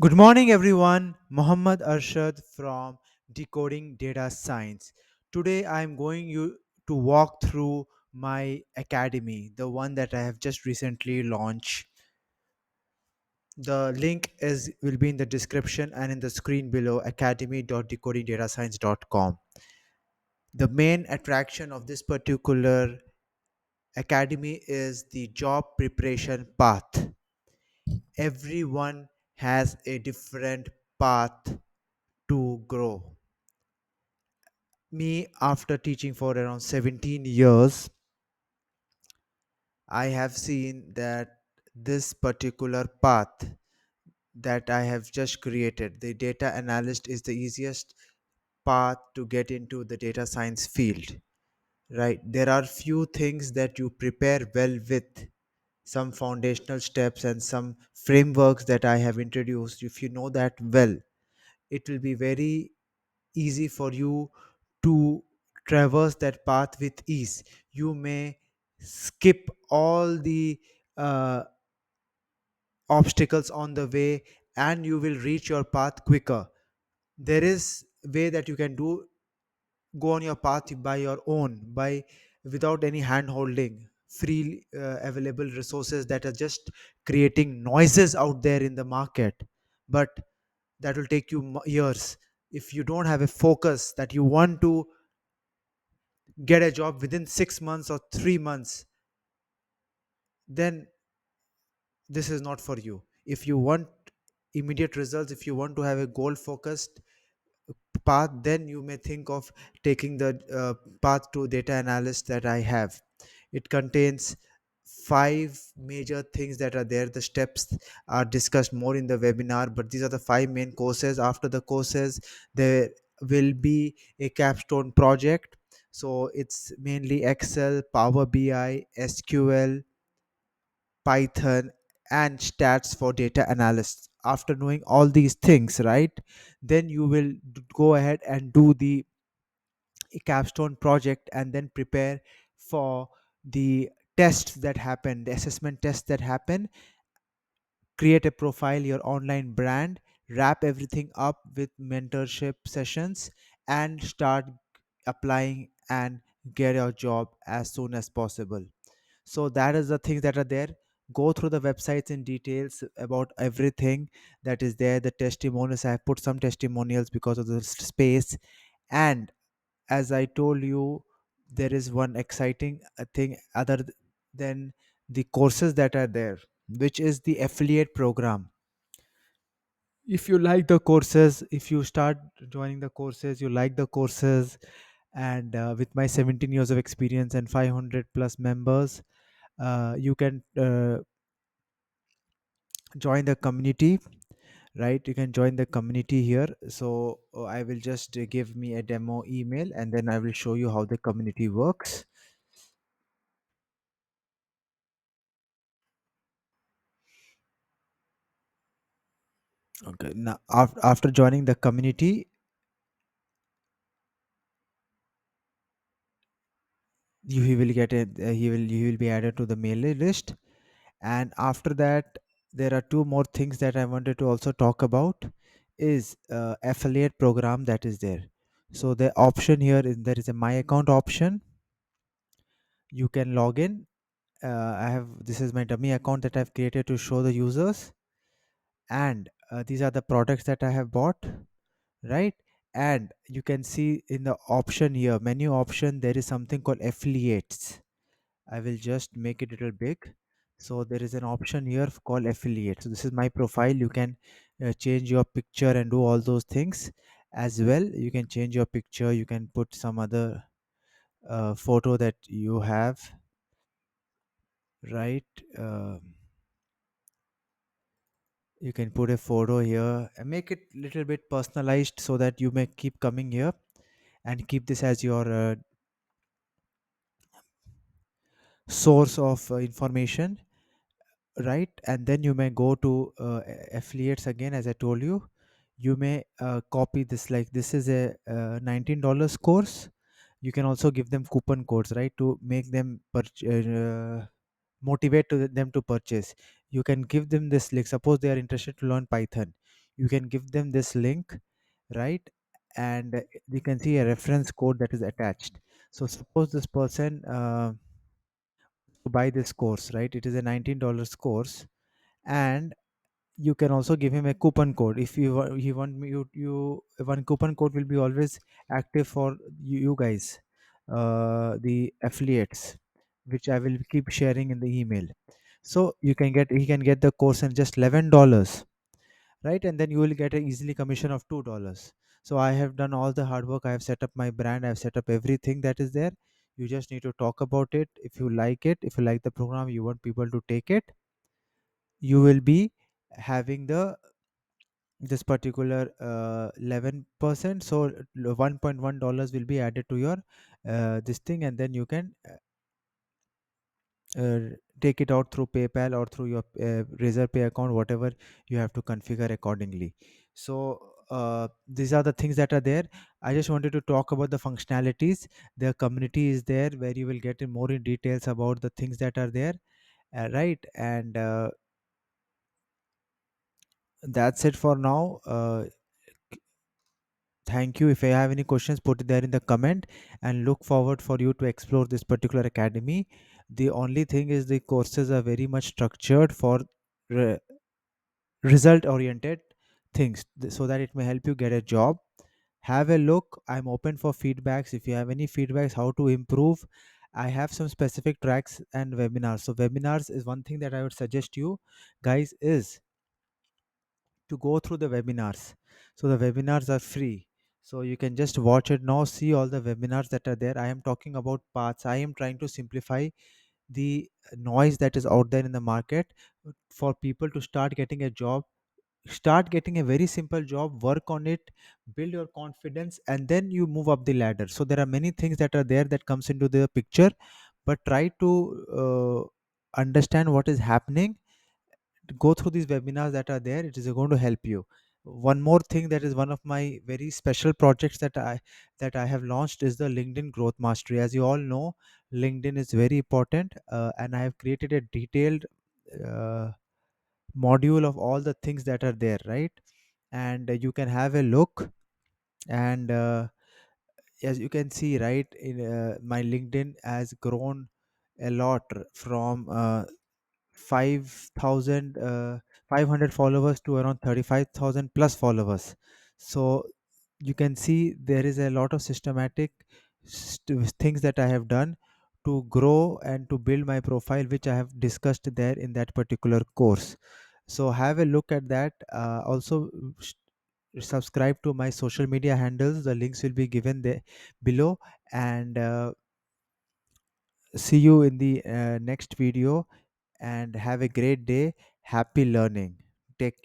Good morning, everyone. Muhammad Arshad from Decoding Data Science. Today, I'm going you to walk through my academy, the one that I have just recently launched. The link is will be in the description and in the screen below academy.decodingdatascience.com. The main attraction of this particular academy is the job preparation path. Everyone has a different path to grow. Me, after teaching for around 17 years, I have seen that this particular path that I have just created, the data analyst, is the easiest path to get into the data science field. Right, there are few things that you prepare well with, some foundational steps and some frameworks that I have introduced. If you know that well, it will be very easy for you to traverse that path with ease. You may skip all the uh, obstacles on the way, and you will reach your path quicker. There is way that you can do go on your path by your own, by without any hand holding, free available resources that are just creating noises out there in the market, but that will take you years. If you don't have a focus that you want to get a job within 6 months or 3 months, then this is not for you. If you want immediate results, if you want to have a goal focused path, then you may think of taking the path to data analyst that I have. It contains five major things that are there. The steps are discussed more in the webinar, but these are the five main courses. After the courses, there will be a capstone project. So it's mainly Excel, Power BI, SQL, Python, and stats for data analysts. After knowing all these things, right, then you will go ahead and do the capstone project and then prepare for the tests that happen, the assessment tests that happen. Create a profile, your online brand, wrap everything up with mentorship sessions, and start applying and get your job as soon as possible. So that is the things that are there. Go through the websites in details about everything that is there. The testimonials, I have put some testimonials because of the space. And as I told you, there is one exciting thing other than the courses that are there, which is the affiliate program. If you like the courses, if you start joining the courses, you like the courses, and with my 17 years of experience and 500 plus members, you can join the community. Right, you can join the community here. So I will just give me a demo email, and then I will show you how the community works. Okay, now after joining the community, you will get a he will be added to the mailing list. And after that, there are two more things that I wanted to also talk about, is affiliate program that is there. So the option here is there is a my account option. You can log in. I have This is my dummy account that I've created to show the users, and these are the products that I have bought, right? And you can see in the option here, menu option, there is something called affiliates. I will just make it a little big. So there is an option here called affiliate. So this is my profile. You can change your picture and do all those things as well. You can change your picture. You can put some other photo that you have, right? You can put a photo here and make it little bit personalized so that you may keep coming here and keep this as your source of information, right? And then you may go to affiliates again. As I told you, you may copy this, like this is a $19 course. You can also give them coupon codes, right, to make them motivate to them to purchase. You can give them this, like suppose they are interested to learn Python, you can give them this link, right? And you can see a reference code that is attached. So suppose this person to buy this course, right? It is a $19 course, and you can also give him a coupon code if you want me you one coupon code will be always active for you guys, the affiliates, which I will keep sharing in the email. So you can get he can get the course in just $11, right? And then you will get a easily commission of $2. So I have done all the hard work. I have set up my brand. I've set up everything that is there. You just need to talk about it. If you like it, if you like the program, you want people to take it, you will be having the this particular 11%. So $1.1 will be added to your this thing, and then you can uh, take it out through PayPal or through your Razor Pay account, whatever you have to configure accordingly. So these are the things that are there. I just wanted to talk about the functionalities. The community is there where you will get in more in details about the things that are there, right? And that's it for now. Thank you. If I have any questions, put it there in the comment, and look forward for you to explore this particular academy. The only thing is the courses are very much structured for re- result oriented things, so that it may help you get a job. Have a look. I'm open for feedbacks. If you have any feedbacks how to improve, I have some specific tracks and webinars. So webinars is one thing that I would suggest you guys is to go through the webinars. So the webinars are free. So you can just watch it now, see all the webinars that are there. I am talking about paths. I am trying to simplify the noise that is out there in the market for people to start getting a job, start getting a very simple job, work on it, build your confidence, and then you move up the ladder. So there are many things that are there that comes into the picture, but try to understand what is happening. Go through these webinars that are there. It is going to help you. One more thing that is one of my very special projects that I have launched is the LinkedIn growth mastery. As you all know, LinkedIn is very important, and I have created a detailed uh, module of all the things that are there, right? And you can have a look. And as you can see, right, in my LinkedIn has grown a lot from 5,000 500 followers to around 35,000 plus followers. So you can see there is a lot of systematic things that I have done to grow and to build my profile, which I have discussed there in that particular course. So have a look at that. Also subscribe to my social media handles. The links will be given there below. And see you in the next video, and have a great day. Happy learning. Take care.